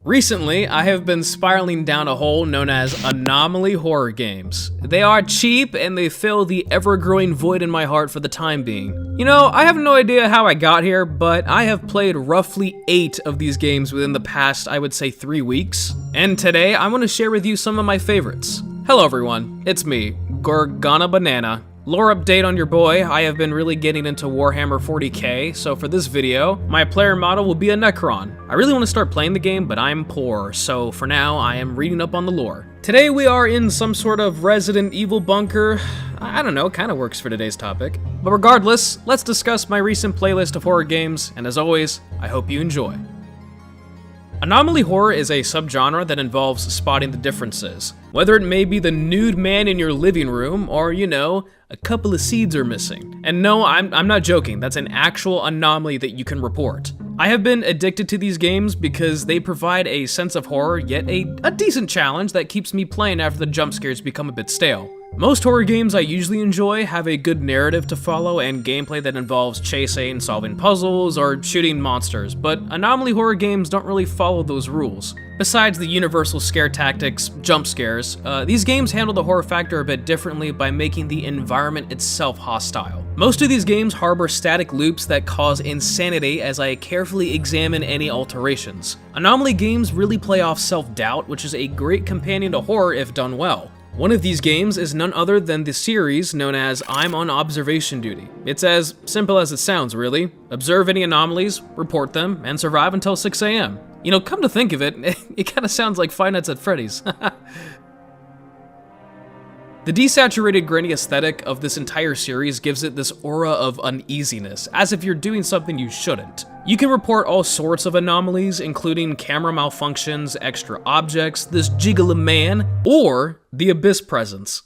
Recently, I have been spiraling down a hole known as Anomaly Horror games. They are cheap and they fill the ever-growing void in my heart for the time being. You know, I have no idea how I got here, but I have played roughly 8 of these games within the past, I would say 3 weeks. And today, I want to share with you some of my favorites. Hello everyone, it's me, Gorgana Banana. Lore update on your boy, I have been really getting into Warhammer 40k, so for this video, my player model will be a Necron. I really want to start playing the game, but I'm poor, so for now, I am reading up on the lore. Today we are in some sort of Resident Evil bunker. I don't know, kinda works for today's topic. But regardless, let's discuss my recent playlist of horror games, and as always, I hope you enjoy. Anomaly Horror is a subgenre that involves spotting the differences. Whether it may be the nude man in your living room, or, you know, a couple of seeds are missing. And no, I'm not joking, that's an actual anomaly that you can report. I have been addicted to these games because they provide a sense of horror, yet a decent challenge that keeps me playing after the jump scares become a bit stale. Most horror games I usually enjoy have a good narrative to follow and gameplay that involves chasing, solving puzzles, or shooting monsters, but Anomaly Horror games don't really follow those rules. Besides the universal scare tactics, jump scares, these games handle the horror factor a bit differently by making the environment itself hostile. Most of these games harbor static loops that cause insanity as I carefully examine any alterations. Anomaly games really play off self-doubt, which is a great companion to horror if done well. One of these games is none other than the series known as I'm on Observation Duty. It's as simple as it sounds, really. Observe any anomalies, report them, and survive until 6 AM. You know, come to think of it, it kinda sounds like Five Nights at Freddy's. The desaturated, grainy aesthetic of this entire series gives it this aura of uneasiness, as if you're doing something you shouldn't. You can report all sorts of anomalies, including camera malfunctions, extra objects, this jiggly man, or the Abyss presence.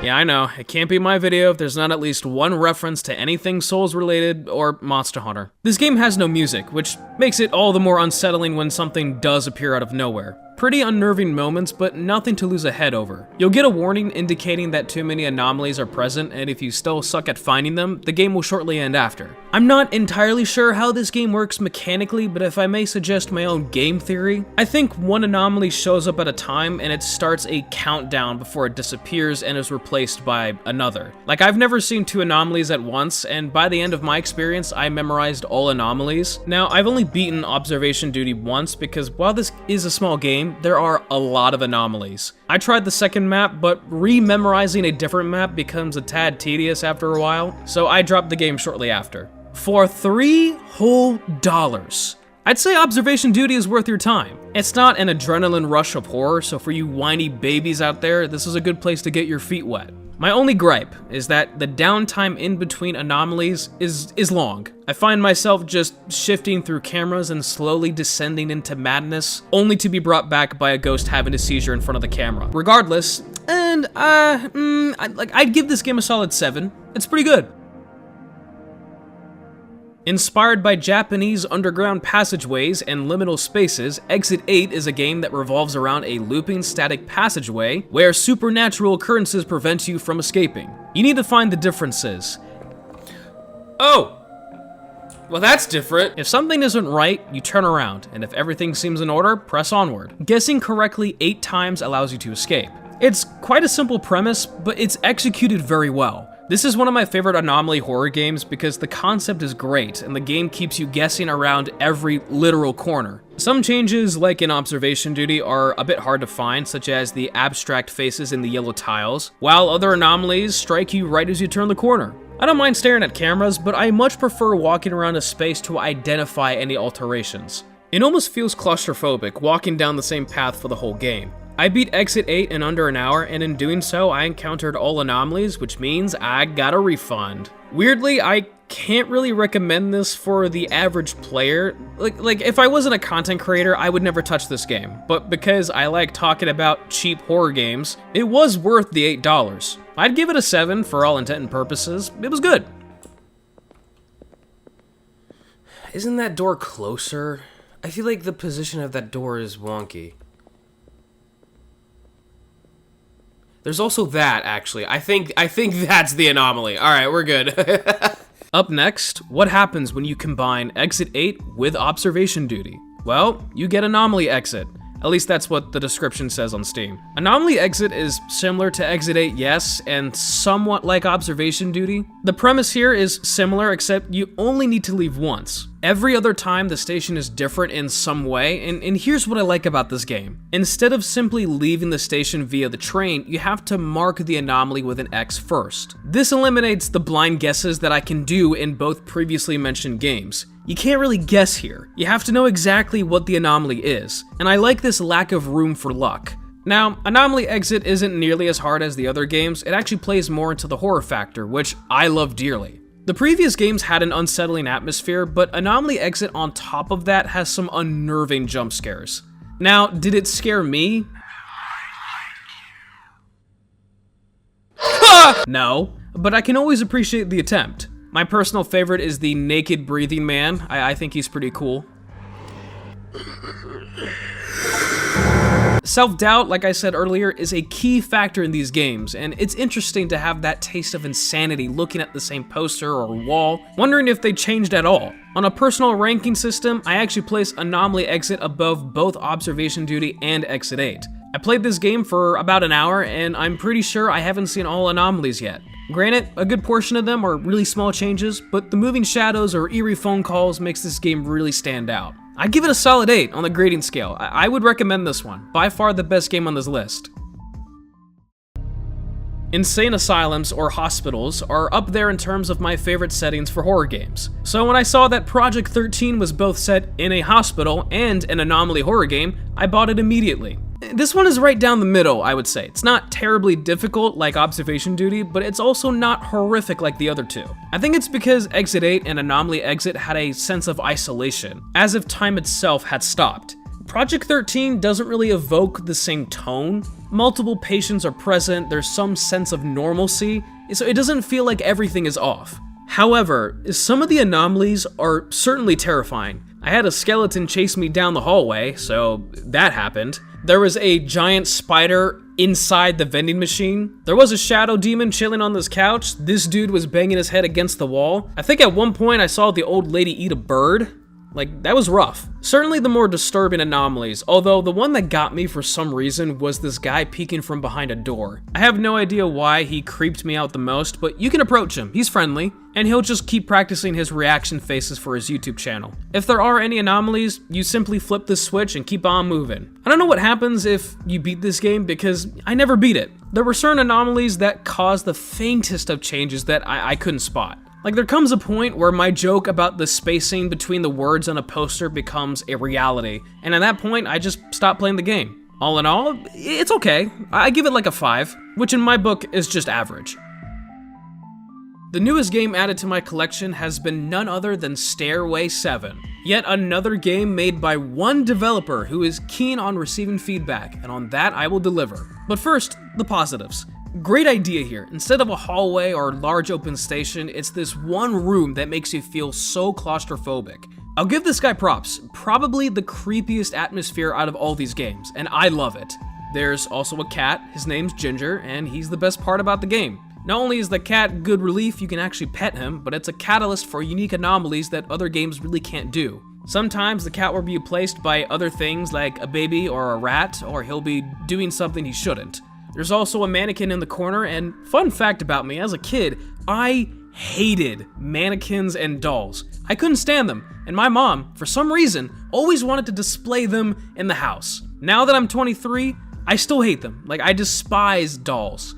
Yeah, I know, it can't be my video if there's not at least one reference to anything Souls-related or Monster Hunter. This game has no music, which makes it all the more unsettling when something does appear out of nowhere. Pretty unnerving moments, but nothing to lose a head over. You'll get a warning indicating that too many anomalies are present, and if you still suck at finding them, the game will shortly end after. I'm not entirely sure how this game works mechanically, but if I may suggest my own game theory, I think one anomaly shows up at a time and it starts a countdown before it disappears and is replaced by another. Like, I've never seen 2 anomalies at once, and by the end of my experience, I memorized all anomalies. Now, I've only beaten Observation Duty once because while this is a small game, there are a lot of anomalies. I tried the second map, but re-memorizing a different map becomes a tad tedious after a while, so I dropped the game shortly after. For $3 whole, I'd say Observation Duty is worth your time. It's not an adrenaline rush of horror, so for you whiny babies out there, this is a good place to get your feet wet. My only gripe is that the downtime in between anomalies is long. I find myself just shifting through cameras and slowly descending into madness, only to be brought back by a ghost having a seizure in front of the camera. Regardless, and I'd give this game a solid 7. It's pretty good. Inspired by Japanese underground passageways and liminal spaces, Exit 8 is a game that revolves around a looping static passageway where supernatural occurrences prevent you from escaping. You need to find the differences. Oh! Well, that's different. If something isn't right, you turn around, and if everything seems in order, press onward. Guessing correctly 8 times allows you to escape. It's quite a simple premise, but it's executed very well. This is one of my favorite Anomaly Horror games because the concept is great, and the game keeps you guessing around every literal corner. Some changes, like in Observation Duty, are a bit hard to find, such as the abstract faces in the yellow tiles, while other anomalies strike you right as you turn the corner. I don't mind staring at cameras, but I much prefer walking around a space to identify any alterations. It almost feels claustrophobic, walking down the same path for the whole game. I beat Exit 8 in under an hour, and in doing so, I encountered all anomalies, which means I got a refund. Weirdly, I can't really recommend this for the average player. Like if I wasn't a content creator, I would never touch this game. But because I like talking about cheap horror games, it was worth the $8. I'd give it a 7 for all intent and purposes. It was good. Isn't that door closer? I feel like the position of that door is wonky. There's also that, actually. I think that's the anomaly. All right, we're good. Up next, what happens when you combine Exit 8 with Observation Duty? Well, you get Anomaly Exit. At least that's what the description says on Steam. Anomaly Exit is similar to Exit 8, yes, and somewhat like Observation Duty. The premise here is similar, except you only need to leave once. Every other time, the station is different in some way, and here's what I like about this game. Instead of simply leaving the station via the train, you have to mark the anomaly with an X first. This eliminates the blind guesses that I can do in both previously mentioned games. You can't really guess here. You have to know exactly what the anomaly is, and I like this lack of room for luck. Now, Anomaly Exit isn't nearly as hard as the other games. It actually plays more into the horror factor, which I love dearly. The previous games had an unsettling atmosphere, but Anomaly Exit on top of that has some unnerving jump scares. Now, did it scare me? No, but I can always appreciate the attempt. My personal favorite is the naked breathing man. I think he's pretty cool. Self-doubt, like I said earlier, is a key factor in these games, and it's interesting to have that taste of insanity looking at the same poster or wall, wondering if they changed at all. On a personal ranking system, I actually place Anomaly Exit above both Observation Duty and Exit 8. I played this game for about an hour, and I'm pretty sure I haven't seen all anomalies yet. Granted, a good portion of them are really small changes, but the moving shadows or eerie phone calls makes this game really stand out. I give it a solid 8 on the grading scale. I would recommend this one. By far the best game on this list. Insane asylums or hospitals are up there in terms of my favorite settings for horror games. So when I saw that Project 13 was both set in a hospital and an Anomaly Horror game, I bought it immediately. This one is right down the middle, I would say. It's not terribly difficult like Observation Duty, but it's also not horrific like the other two. I think it's because Exit 8 and Anomaly Exit had a sense of isolation, as if time itself had stopped. Project 13 doesn't really evoke the same tone. Multiple patients are present, there's some sense of normalcy, so it doesn't feel like everything is off. However, some of the anomalies are certainly terrifying. I had a skeleton chase me down the hallway, so that happened. There was a giant spider inside the vending machine. There was a shadow demon chilling on this couch. This dude was banging his head against the wall. I think at one point I saw the old lady eat a bird. Like, that was rough. Certainly the more disturbing anomalies, although the one that got me for some reason was this guy peeking from behind a door. I have no idea why he creeped me out the most, but you can approach him. He's friendly, and he'll just keep practicing his reaction faces for his YouTube channel. If there are any anomalies, you simply flip the switch and keep on moving. I don't know what happens if you beat this game because I never beat it. There were certain anomalies that caused the faintest of changes that I couldn't spot. Like, there comes a point where my joke about the spacing between the words on a poster becomes a reality, and at that point, I just stop playing the game. All in all, it's okay. I give it like a 5, which in my book is just average. The newest game added to my collection has been none other than Stairway 7. Yet another game made by one developer who is keen on receiving feedback, and on that I will deliver. But first, the positives. Great idea here. Instead of a hallway or large open station, it's this one room that makes you feel so claustrophobic. I'll give this guy props. Probably the creepiest atmosphere out of all these games, and I love it. There's also a cat, his name's Ginger, and he's the best part about the game. Not only is the cat good relief, you can actually pet him, but it's a catalyst for unique anomalies that other games really can't do. Sometimes the cat will be replaced by other things like a baby or a rat, or he'll be doing something he shouldn't. There's also a mannequin in the corner, and fun fact about me, as a kid, I hated mannequins and dolls. I couldn't stand them, and my mom, for some reason, always wanted to display them in the house. Now that I'm 23, I still hate them. Like, I despise dolls.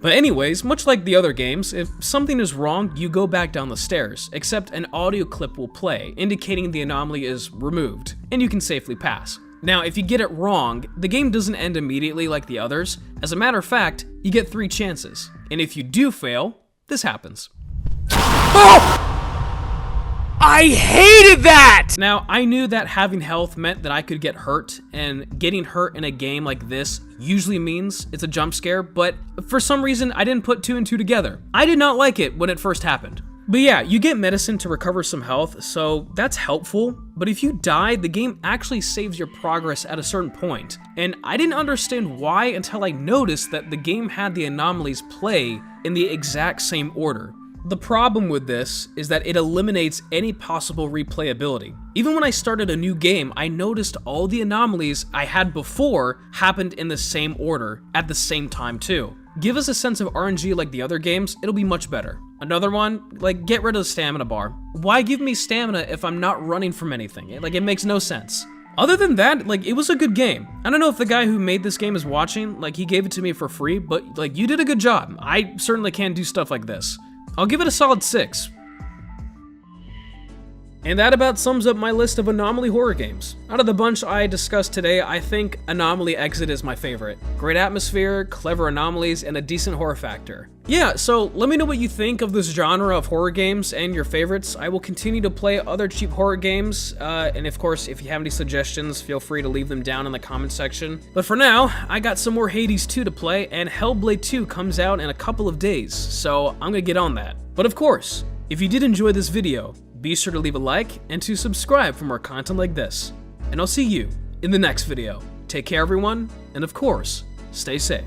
But anyways, much like the other games, if something is wrong, you go back down the stairs, except an audio clip will play, indicating the anomaly is removed, and you can safely pass. Now, if you get it wrong, the game doesn't end immediately like the others. As a matter of fact, you get 3 chances. And if you do fail, this happens. Oh! I hated that! Now, I knew that having health meant that I could get hurt, and getting hurt in a game like this usually means it's a jump scare, but for some reason, I didn't put 2 and 2 together. I did not like it when it first happened. But yeah, you get medicine to recover some health, so that's helpful. But if you die, the game actually saves your progress at a certain point. And I didn't understand why until I noticed that the game had the anomalies play in the exact same order. The problem with this is that it eliminates any possible replayability. Even when I started a new game, I noticed all the anomalies I had before happened in the same order at the same time too. Give us a sense of RNG like the other games, it'll be much better. Another one, like get rid of the stamina bar. Why give me stamina if I'm not running from anything? It makes no sense. Other than that, like, it was a good game. I don't know if the guy who made this game is watching, like, he gave it to me for free, but, like, you did a good job. I certainly can't do stuff like this. I'll give it a solid 6. And that about sums up my list of Anomaly horror games. Out of the bunch I discussed today, I think Anomaly Exit is my favorite. Great atmosphere, clever anomalies, and a decent horror factor. Yeah, so let me know what you think of this genre of horror games and your favorites. I will continue to play other cheap horror games, and of course, if you have any suggestions, feel free to leave them down in the comment section. But for now, I got some more Hades 2 to play, and Hellblade 2 comes out in a couple of days, so I'm gonna get on that. But of course, if you did enjoy this video, be sure to leave a like and to subscribe for more content like this. And I'll see you in the next video. Take care everyone, and of course, stay safe.